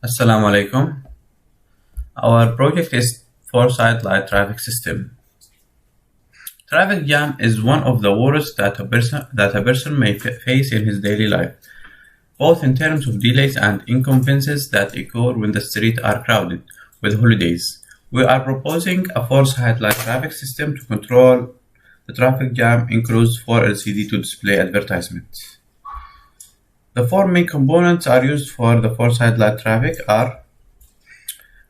Assalamu alaikum. Our project is Foresight Light Traffic System. Traffic jam is one of the worst that a person may face in his daily life, both in terms of delays and inconveniences that occur when the streets are crowded with holidays. We are proposing a Foresight Light Traffic System to control the traffic jam, includes 4 LCD to display advertisements. The four main components are used for the Foresight Light Traffic are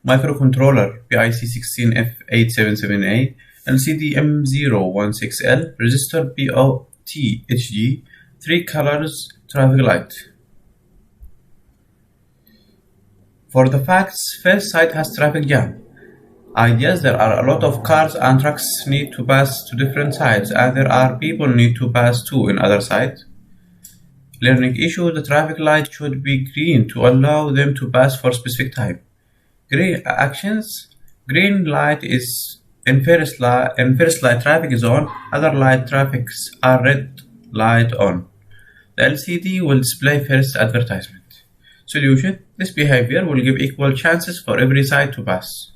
microcontroller PIC16F877A, LCD M016L, resistor POTHG, 3 colors traffic light. For the facts, first site has traffic jam. Ideas: there are a lot of cars and trucks need to pass to different sides, and there are people need to pass to in other sides. Learning issue: the traffic light should be green to allow them to pass for specific time. Green actions: green light is in first light traffic is on, other light traffics are red light on. The LCD will display first advertisement. Solution: this behavior will give equal chances for every side to pass.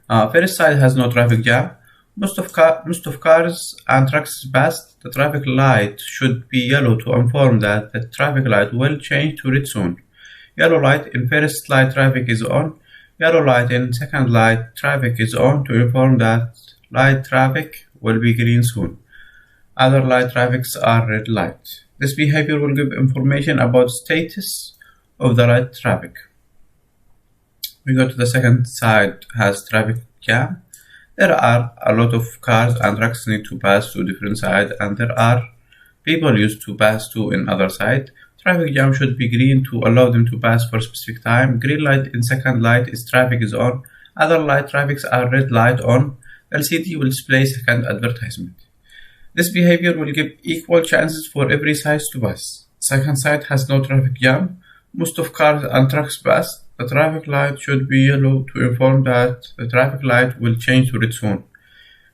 First side has no traffic jam. Most of cars and trucks passed. The traffic light should be yellow to inform that the traffic light will change to red soon. Yellow light in first light traffic is on. Yellow light in second light traffic is on to inform that light traffic will be green soon. Other light traffics are red light. This behavior will give information about status of the light traffic. We go to the second side has traffic jam. There are a lot of cars and trucks need to pass to different sides, and there are people used to pass to in other side. Traffic jam should be green to allow them to pass for a specific time. Green light in second light is traffic is on. Other light traffics are red light on. LCD will display second advertisement. This behavior will give equal chances for every side to pass. Second side has no traffic jam. Most of cars and trucks pass. The traffic light should be yellow to inform that the traffic light will change to red soon.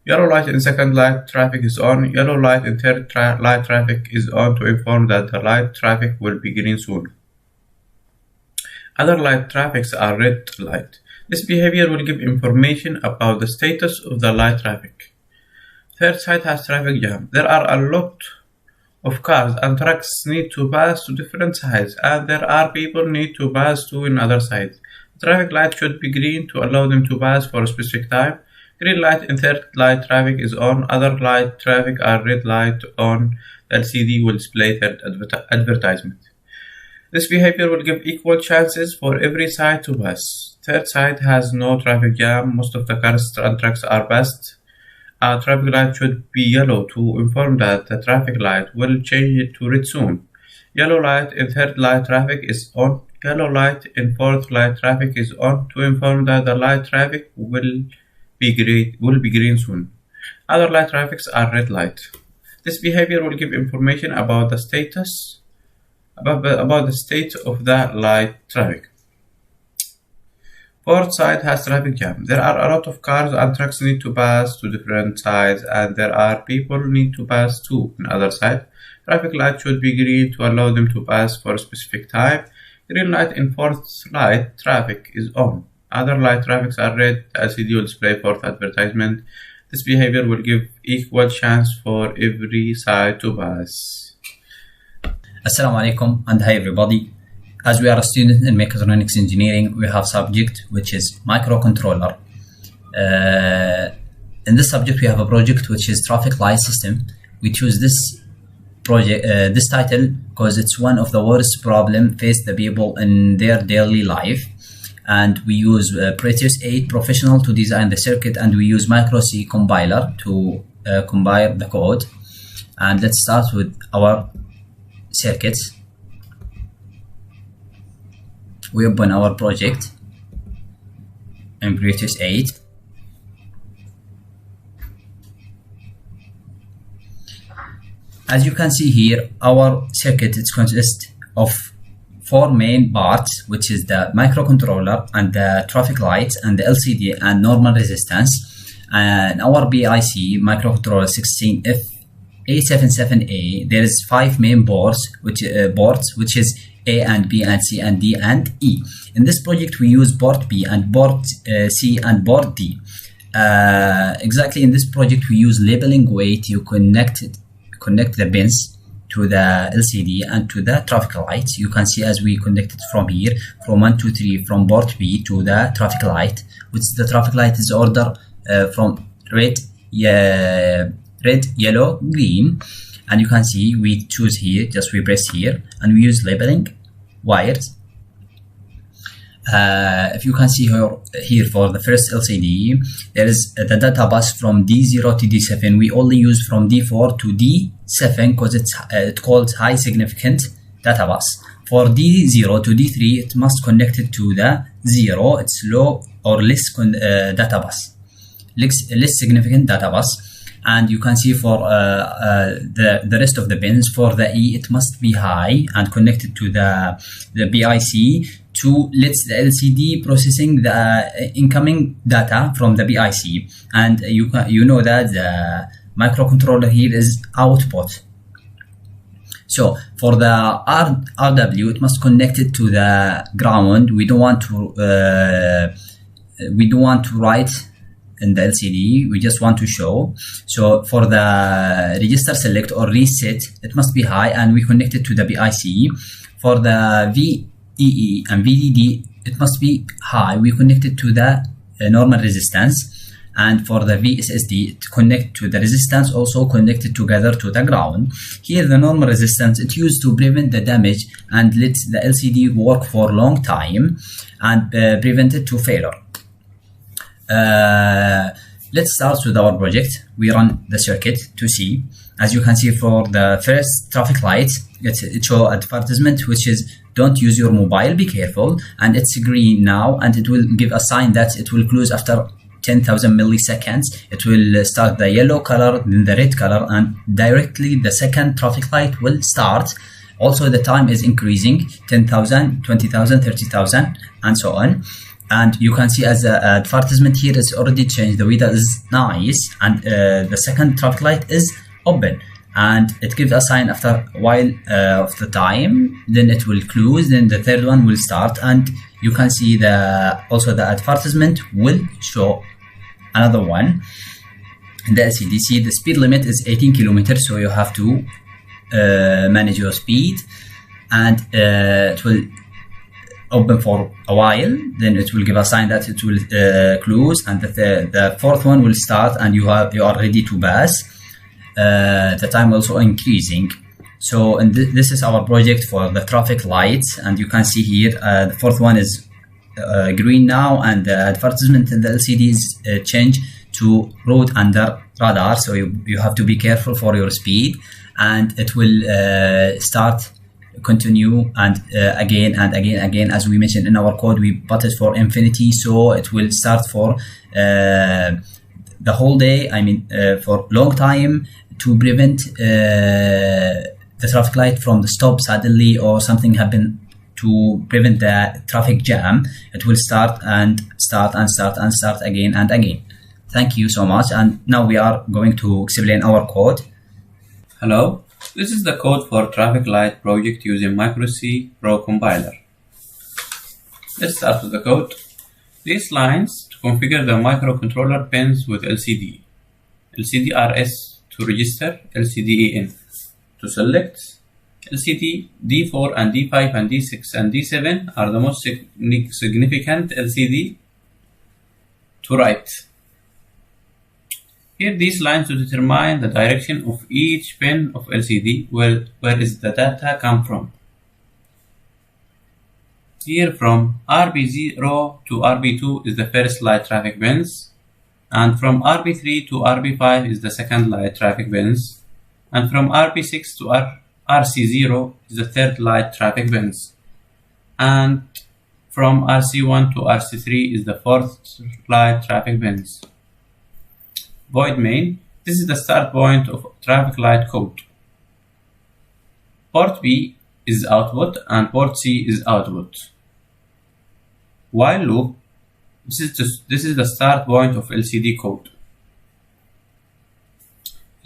Yellow light in second light traffic is on. Yellow light in third light traffic is on to inform that the light traffic will be green soon. Other light traffics are red light. This behavior will give information about the status of the light traffic. Third side has traffic jam. There are a lot of cars and trucks need to pass to different sides, and there are people need to pass to another side. The traffic light should be green to allow them to pass for a specific time. Green light in third light traffic is on. Other light traffic are red light on. The LCD will display third advertisement. This behavior will give equal chances for every side to pass. Third side has no traffic jam. Most of the cars and trucks are passed. Traffic light should be yellow to inform that the traffic light will change to red soon. Yellow light in third light traffic is on. Yellow light in fourth light traffic is on to inform that the light traffic will be green soon. Other light traffics are red light. This behavior will give information about the status about the state of the light traffic. Fourth side has traffic jam. There are a lot of cars and trucks need to pass to different sides, and there are people need to pass to another side. Traffic light should be green to allow them to pass for a specific time. Green light in fourth light traffic is on. Other light traffics are red. The LCD will display fourth advertisement. This behavior will give equal chance for every side to pass. Assalamu alaikum and hi everybody. As we are a student in mechatronics engineering, we have subject which is microcontroller. In this subject, we have a project which is traffic light system. We choose this project, this title, because it's one of the worst problem faced the people in their daily life. And we use Proteus 8 Professional to design the circuit, and we use Micro C compiler to compile the code. And let's start with our circuits. We open our project in Proteus 8. As you can see here, our circuit consists of 4 main parts, which is the microcontroller and the traffic lights and the LCD and normal resistance. And our PIC microcontroller 16F877A, there is 5 main boards, which is A and B and C and D and E. In this project, we use port B and port C and port D. Exactly in this project, we use labeling way to connect the pins to the LCD and to the traffic lights. You can see as we connected from here, from 1, 2, 3, from port B to the traffic light, which the traffic light is order from red, yellow, green. And you can see we choose here, just we press here, and we use labeling wires. If you can see here for the first LCD, there is the data bus from D0 to D7. We only use from D4 to D7 because it's called high significant data bus. For D0 to D3, it must connect it to the 0. It's low or less data bus, less significant data bus. And you can see for the rest of the pins, for the E, it must be high and connected to the BIC to let the LCD processing the incoming data from the BIC. And you know that the microcontroller here is output. So for the RW, it must connect it to the ground. We don't want to write in the LCD, we just want to show. So for the register select or reset, it must be high and we connect it to the BIC. For the VEE and VDD, it must be high. We connect it to the normal resistance. And for the VSSD, to connect to the resistance, also connected together to the ground. Here the normal resistance, it's used to prevent the damage and let the LCD work for a long time and prevent it to failure. Let's start with our project. We run the circuit to see. As you can see, for the first traffic light, it shows advertisement which is don't use your mobile, be careful, and it's green now, and it will give a sign that it will close after 10,000 milliseconds. It will start the yellow color, then the red color, and directly the second traffic light will start. Also the time is increasing, 10,000, 20,000, 30,000, and so on. And you can see as the advertisement here is already changed. The weather is nice, and the second traffic light is open, and it gives a sign after a while of the time. Then it will close. Then the third one will start, and you can see also the advertisement will show another one. In the LCD, the speed limit is 18 kilometers, so you have to manage your speed, and it will open for a while. Then it will give a sign that it will close, and the fourth one will start, and you are ready to pass. The time also increasing. So this is our project for the traffic lights, and you can see here the fourth one is green now, and the advertisement in the LCD is changed to road under radar. So you have to be careful for your speed, and it will start, continue, and again and again. As we mentioned in our code, we put it for infinity, so it will start for the whole day, for long time, to prevent the traffic light from the stop suddenly or something happen, to prevent the traffic jam. It will start and start and start and start again and again. Thank you so much, and now we are going to explain our code. Hello, this is the code for traffic light project using MicroC Pro compiler. Let's start with the code. These lines to configure the microcontroller pins with LCD. LCD-RS to register, LCD-EN to select. LCD D4 and D5 and D6 and D7 are the most significant LCD to write. Here these lines to determine the direction of each pin of LCD, where is the data come from. Here from RB0 to RB2 is the first light traffic pins, and from RB3 to RB5 is the second light traffic pins, and from RB6 to RC0 is the third light traffic pins, and from RC1 to RC3 is the fourth light traffic pins. Void main, this is the start point of traffic light code. Port B is output and port C is output. While loop, this is the start point of LCD code.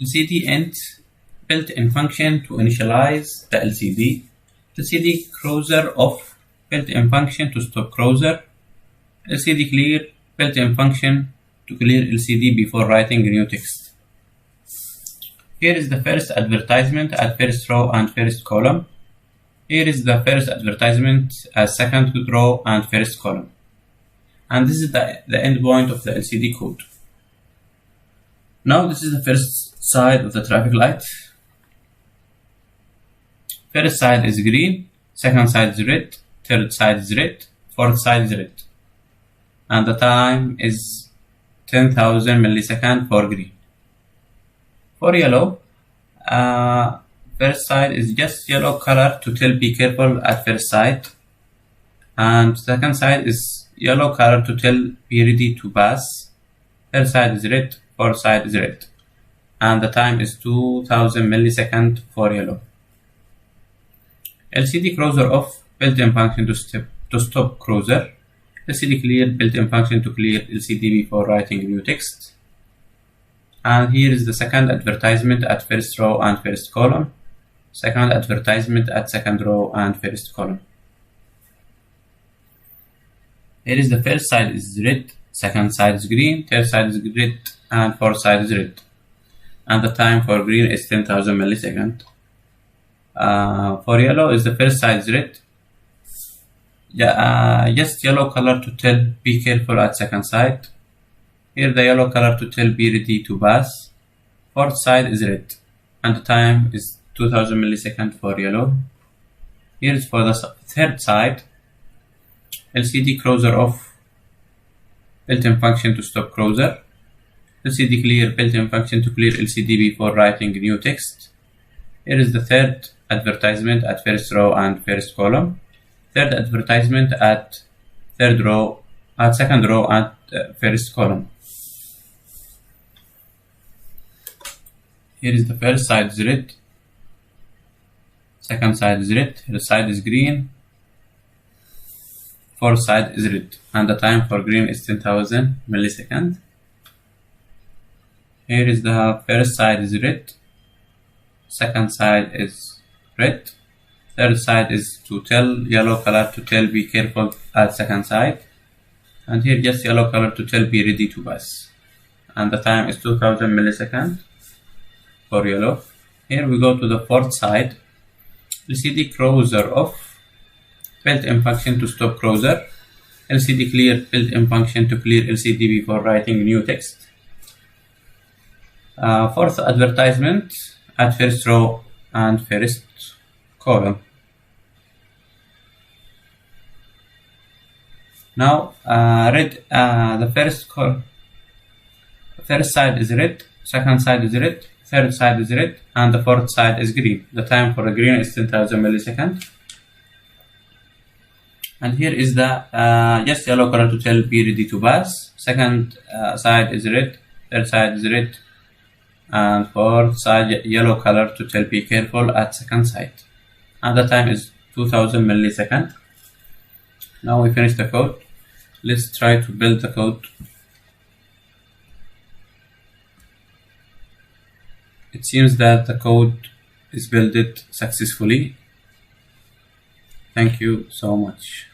LCD int built-in function to initialize the LCD. LCD cruiser off, built-in function to stop cruiser. LCD clear, built-in function to clear LCD before writing new text. Here is the first advertisement at first row and first column. Here is the first advertisement as second row and first column. And this is the endpoint of the LCD code. Now this is the first side of the traffic light. First side is green, second side is red, third side is red, fourth side is red. And the time is 10,000 milliseconds for green. For yellow, first side is just yellow color to tell be careful at first side. And second side is yellow color to tell be ready to pass. Third side is red, fourth side is red. And the time is 2000 milliseconds for yellow. LCD cruiser off, built-in function to stop cruiser. LCD clear, built-in function to clear LCD before writing new text. And here is the second advertisement at first row and first column. Second advertisement at second row and first column. Here is the first side is red, second side is green, third side is red, and fourth side is red. And the time for green is 10,000 milliseconds. For yellow is the first side is red. Just yellow color to tell be careful at second side. Here the yellow color to tell be ready to pass. Fourth side is red. And the time is 2000 milliseconds for yellow. Here is for the third side. LCD cruiser off, built-in function to stop cruiser. LCD clear, built-in function to clear LCD before writing new text. Here is the third advertisement at first row and first column. Third advertisement at second row and first column. Here is the first side is red, second side is red, the side is green, fourth side is red, and the time for green is 10,000 milliseconds. Here is the first side is red, second side is red, third side is to tell yellow color to tell be careful at second side, and here just yellow color to tell be ready to pass, and the time is 2000 milliseconds for yellow. Here we go to the fourth side. LCD cruiser off, built-in function to stop cruiser. LCD clear, built-in function to clear LCD before writing new text. Fourth advertisement at first row and first column. Now the first side is red, second side is red, third side is red, and the fourth side is green. The time for the green is 10,000 milliseconds. And here is the just yellow color to tell be ready to pass. Second side is red, third side is red, and fourth side yellow color to tell be careful at second side. And the time is 2000 milliseconds. Now we finish the code. Let's try to build the code. It seems that the code is built successfully. Thank you so much.